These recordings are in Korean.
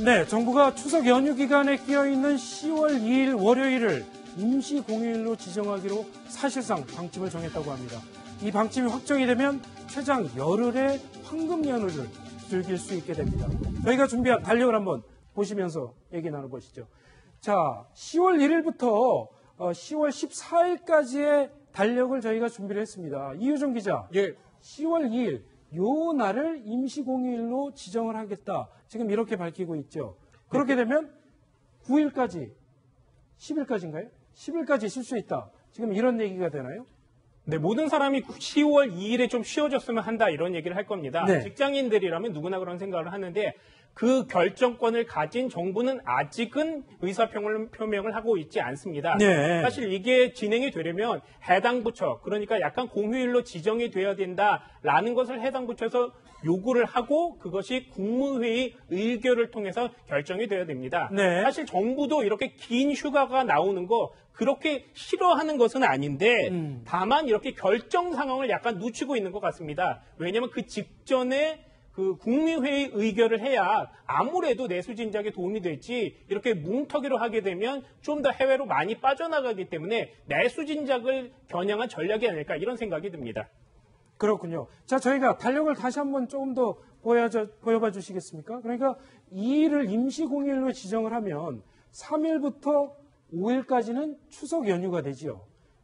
네, 정부가 추석 연휴 기간에 끼어있는 10월 2일 월요일을 임시 공휴일로 지정하기로 사실상 방침을 정했다고 합니다. 이 방침이 확정이 되면 최장 열흘의 황금 연휴를 즐길 수 있게 됩니다. 저희가 준비한 달력을 한번 보시면서 얘기 나눠보시죠. 자, 10월 1일부터 10월 14일까지의 달력을 저희가 준비를 했습니다. 이효정 기자, 예. 10월 2일 요 날을 임시공휴일로 지정을 하겠다. 지금 이렇게 밝히고 있죠. 그렇게 되면 9일까지, 10일까지인가요? 10일까지 쉴 수 있다. 지금 이런 얘기가 되나요? 네, 모든 사람이 10월 2일에 좀 쉬어줬으면 한다 이런 얘기를 할 겁니다. 네. 직장인들이라면 누구나 그런 생각을 하는데 그 결정권을 가진 정부는 아직은 의사표명을 하고 있지 않습니다. 네. 사실 이게 진행이 되려면 해당 부처, 그러니까 약간 공휴일로 지정이 돼야 된다라는 것을 해당 부처에서 요구를 하고 그것이 국무회의 의결을 통해서 결정이 돼야 됩니다. 네. 사실 정부도 이렇게 긴 휴가가 나오는 거 그렇게 싫어하는 것은 아닌데 다만 이렇게 결정 상황을 약간 놓치고 있는 것 같습니다. 왜냐하면 그 직전에 그 국무회의 의결을 해야 아무래도 내수 진작에 도움이 될지 이렇게 뭉터기로 하게 되면 좀 더 해외로 많이 빠져나가기 때문에 내수 진작을 겨냥한 전략이 아닐까 이런 생각이 듭니다. 그렇군요. 자, 저희가 달력을 다시 한번 조금 더 보여봐 주시겠습니까? 그러니까 2일을 임시공휴일로 지정을 하면 3일부터 5일까지는 추석 연휴가 되지요.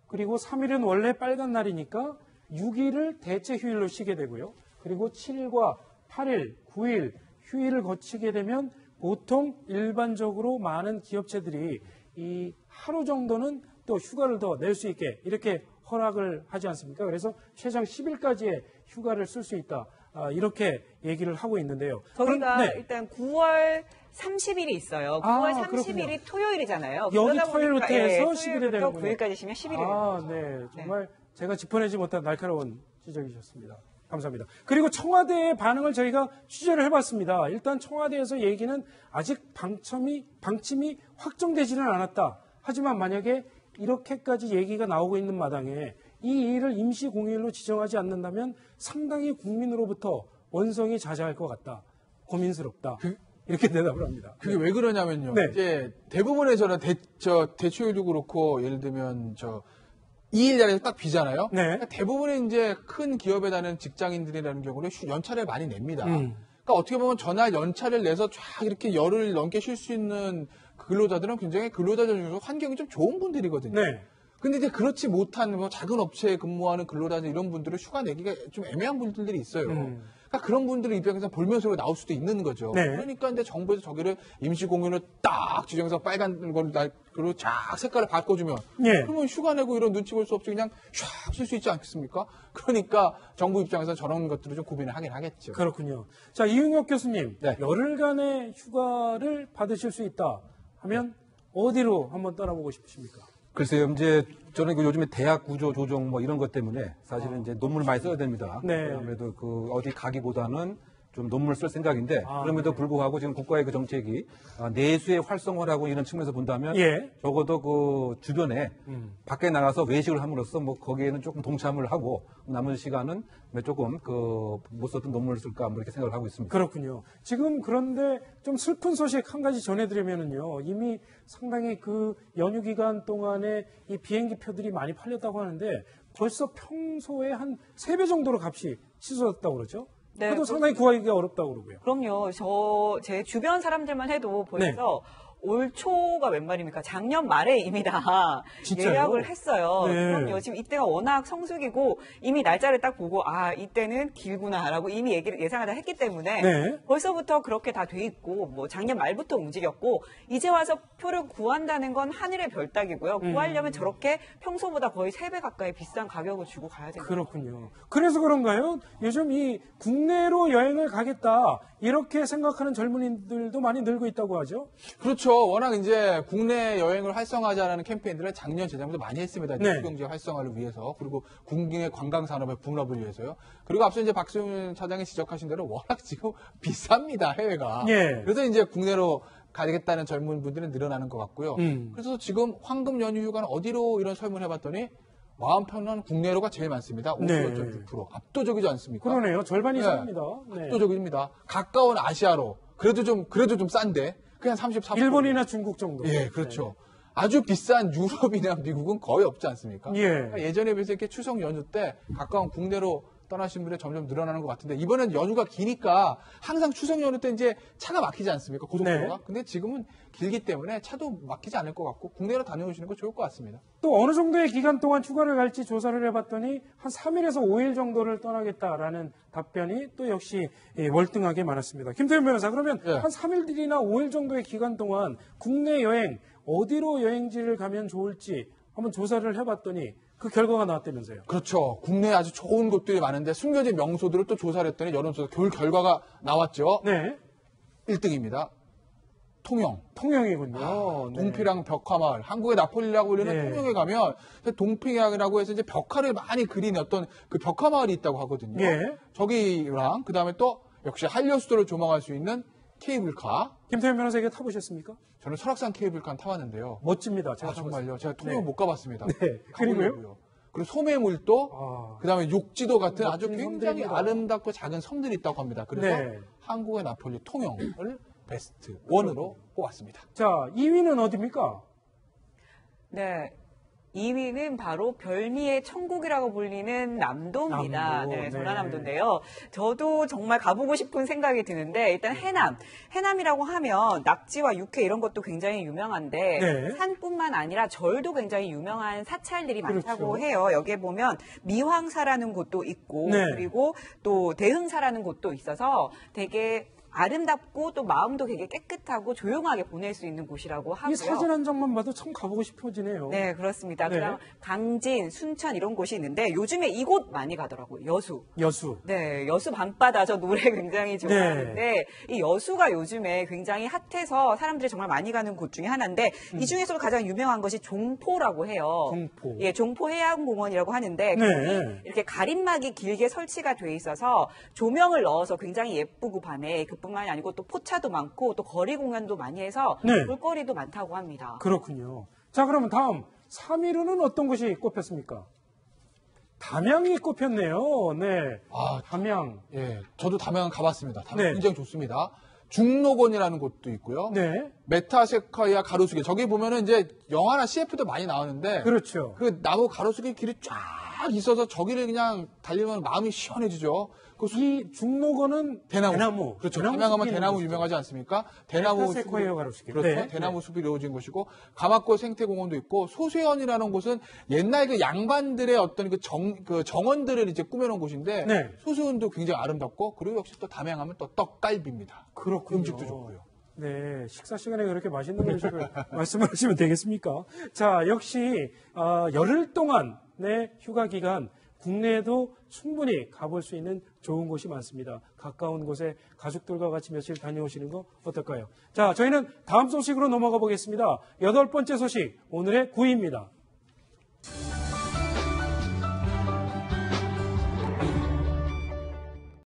그리고 3일은 원래 빨간 날이니까 6일을 대체 휴일로 쉬게 되고요. 그리고 7일과 8일, 9일 휴일을 거치게 되면 보통 일반적으로 많은 기업체들이 이 하루 정도는 또 휴가를 더 낼 수 있게 이렇게 허락을 하지 않습니까? 그래서 최장 10일까지의 휴가를 쓸 수 있다. 이렇게 얘기를 하고 있는데요. 저희가 일단 9월 30일이 있어요. 9월 30일이 그렇군요. 토요일이잖아요. 여기 토요일부터 해서 10일이 되는군요. 9일까지 쉬면 11일. 네. 정말 제가 짚어내지 못한 날카로운 지적이셨습니다. 감사합니다. 그리고 청와대의 반응을 저희가 취재를 해봤습니다. 일단 청와대에서 얘기는 아직 방침이 확정되지는 않았다. 하지만 만약에 이렇게까지 얘기가 나오고 있는 마당에 이 일을 임시 공휴일로 지정하지 않는다면 상당히 국민으로부터 원성이 자자할 것 같다. 고민스럽다. 이렇게 대답을 합니다. 그게 왜 그러냐면요. 네. 이제 대부분의 저는 대출도 그렇고 예를 들면 2일 자리에서 딱 비잖아요. 네. 그러니까 대부분의 이제 큰 기업에 다니는 직장인들이라는 경우는 연차를 많이 냅니다. 그러니까 어떻게 보면 전날 연차를 내서 쫙 이렇게 열흘 넘게 쉴 수 있는 근로자들은 굉장히 근로자들 중에서 환경이 좀 좋은 분들이거든요. 네. 근데 이제 그렇지 못한 작은 업체에 근무하는 근로자들 이런 분들은 휴가 내기가 좀 애매한 분들이 있어요. 그러니까 그런 분들의 입장에서 볼면서로 나올 수도 있는 거죠. 네. 그러니까 이제 정부에서 저기를 임시공휴일로 딱 지정해서 빨간 걸로 쫙 색깔을 바꿔주면 그러면 휴가 내고 이런 눈치 볼 수 없이 그냥 쫙 쉴 수 있지 않겠습니까? 그러니까 정부 입장에서 저런 것들을 좀 고민을 하긴 하겠죠. 그렇군요. 자, 이윤혁 교수님, 네. 열흘간의 휴가를 받으실 수 있다 하면 어디로 한번 떠나보고 싶으십니까? 글쎄요, 이제 저는 요즘에 대학 구조 조정 뭐 이런 것 때문에 사실은 이제 논문을 많이 써야 됩니다. 네. 아무래도 어디 가기보다는 좀 논문을 쓸 생각인데 그럼에도 불구하고 지금 국가의 그 정책이 내수의 활성화라고 이런 측면에서 본다면 적어도 그 주변에 밖에 나가서 외식을 함으로써 뭐 거기에는 조금 동참을 하고 남은 시간은 조금 못 썼던 논문을 쓸까 뭐 이렇게 생각을 하고 있습니다. 그렇군요. 지금 그런데 좀 슬픈 소식 한 가지 전해드리면은요. 이미 상당히 그 연휴 기간 동안에 이 비행기 표들이 많이 팔렸다고 하는데 벌써 평소에 한 3배 정도로 값이 치솟았다고 그러죠? 네, 그래도 상당히 구하기가 어렵다고 그러고요. 그럼요. 제 주변 사람들만 해도 벌써 올 초가 웬 말입니까? 작년 말에 이미 다 진짜요? 예약을 했어요. 네. 그럼요. 지금 이때가 워낙 성수기고 이미 날짜를 딱 보고 이때는 길구나라고 이미 예상을 다 했기 때문에 벌써부터 그렇게 다 돼 있고 뭐 작년 말부터 움직였고 이제 와서 표를 구한다는 건 하늘의 별 따기고요. 구하려면 저렇게 평소보다 거의 3배 가까이 비싼 가격을 주고 가야 됩니다. 그렇군요. 그래서 그런가요? 요즘 이 국내로 여행을 가겠다 이렇게 생각하는 젊은이들도 많이 늘고 있다고 하죠? 그렇죠. 워낙 이제 국내 여행을 활성화하자는 캠페인들을 작년, 재작년부터 많이 했습니다. 경제 활성화를 위해서 그리고 국내 관광 산업의 분업을 위해서요. 그리고 앞서 이제 박수현 차장이 지적하신 대로 워낙 지금 비쌉니다. 해외가. 그래서 이제 국내로 가겠다는 젊은 분들이 늘어나는 것 같고요. 그래서 지금 황금 연휴 휴가는 어디로 이런 설문을 해봤더니 마음 편한 국내로가 제일 많습니다. 55.6%. 압도적이지 않습니까? 그러네요. 절반 이상입니다. 압도적입니다. 가까운 아시아로 그래도 좀 싼데 그냥 34%. 일본이나 중국 정도. 예, 그렇죠. 아주 비싼 유럽이나 미국은 거의 없지 않습니까? 그러니까 예전에 비해서 이렇게 추석 연휴 때 가까운 국내로 떠나신 분들이 점점 늘어나는 것 같은데 이번엔 연휴가 기니까 항상 추석 연휴 때 이제 차가 막히지 않습니까? 고속도로가. 근데 지금은 길기 때문에 차도 막히지 않을 것 같고 국내로 다녀오시는 거 좋을 것 같습니다. 또 어느 정도의 기간 동안 휴가를 갈지 조사를 해봤더니 한 3일에서 5일 정도를 떠나겠다라는 답변이 또 역시 월등하게 많았습니다. 김태현 변호사, 그러면 한 3일들이나 5일 정도의 기간 동안 국내 여행 어디로 여행지를 가면 좋을지 한번 조사를 해봤더니 그 결과가 나왔다면서요. 그렇죠. 국내에 아주 좋은 곳들이 많은데 숨겨진 명소들을 또 조사를 했더니 여론조사 결과가 나왔죠. 네. 1등입니다. 통영. 통영이군요. 동피랑 벽화마을. 한국의 나폴리라고 불리는 통영에 가면 동피랑이라고 해서 이제 벽화를 많이 그린 어떤 그 벽화마을이 있다고 하거든요. 저기랑 그다음에 또 역시 한려수도를 조망할 수 있는 케이블카. 김태현 변호사에게 타보셨습니까? 저는 설악산 케이블카 타봤는데요. 멋집니다. 제가 정말요. 제가 통영 못 가봤습니다. 그리고요? 그리고 소매물도, 그다음에 욕지도 같은 아주 굉장히 섬들입니다. 아름답고 작은 섬들이 있다고 합니다. 그래서 한국의 나폴리 통영을 베스트 1으로 뽑았습니다. 자, 2위는 어디입니까? 네. 2위는 바로 별미의 천국이라고 불리는 남도입니다. 남도, 네, 전라남도인데요. 저도 정말 가보고 싶은 생각이 드는데 일단 해남이라고 하면 낙지와 육회 이런 것도 굉장히 유명한데 산뿐만 아니라 절도 굉장히 유명한 사찰들이 많다고 해요. 여기에 보면 미황사라는 곳도 있고 그리고 또 대흥사라는 곳도 있어서 되게 아름답고 또 마음도 되게 깨끗하고 조용하게 보낼 수 있는 곳이라고 하고요. 이 사진 한 장만 봐도 참 가보고 싶어지네요. 네, 그렇습니다. 그다음 강진, 순천 이런 곳이 있는데 요즘에 이곳 많이 가더라고요. 여수. 네, 여수 밤바다 저 노래 굉장히 좋아하는데 이 여수가 요즘에 굉장히 핫해서 사람들이 정말 많이 가는 곳 중에 하나인데 이 중에서도 가장 유명한 것이 종포라고 해요. 종포. 예, 종포 해양공원이라고 하는데 거기 이렇게 가림막이 길게 설치가 돼 있어서 조명을 넣어서 굉장히 예쁘고 밤에 뿐만이 아니고 또 포차도 많고 또 거리 공연도 많이 해서 볼거리도 많다고 합니다. 그렇군요. 자, 그러면 다음 3위로는 어떤 곳이 꼽혔습니까? 담양이 꼽혔네요. 네. 담양. 예, 저도 담양 가봤습니다. 담양 굉장히 좋습니다. 중록원이라는 곳도 있고요. 메타세카이아 가로수길. 저기 보면은 이제 영화나 CF도 많이 나오는데. 그렇죠. 그 나무 가로수길 길이 쫙 있어서 저기를 그냥 달리면 마음이 시원해지죠. 이 중록원은 대나무. 그렇죠. 담양하면 대나무 유명하지 않습니까? 대나무 숲이, 그렇죠. 대나무 숲이 이루어진 곳이고 가마꽃 생태공원도 있고 소세원이라는 곳은 옛날 그 양반들의 어떤 그 정원들을 이제 꾸며놓은 곳인데 소세원도 굉장히 아름답고 그리고 역시 또 담양하면 또 떡갈비입니다. 그렇군요. 음식도 좋고요. 네, 식사 시간에 그렇게 맛있는 음식을 말씀을 하시면 되겠습니까? 자, 역시 열흘 동안의 휴가 기간 국내에도 충분히 가볼 수 있는 좋은 곳이 많습니다. 가까운 곳에 가족들과 같이 며칠 다녀오시는 거 어떨까요? 자, 저희는 다음 소식으로 넘어가 보겠습니다. 8번째 소식, 오늘의 9위입니다.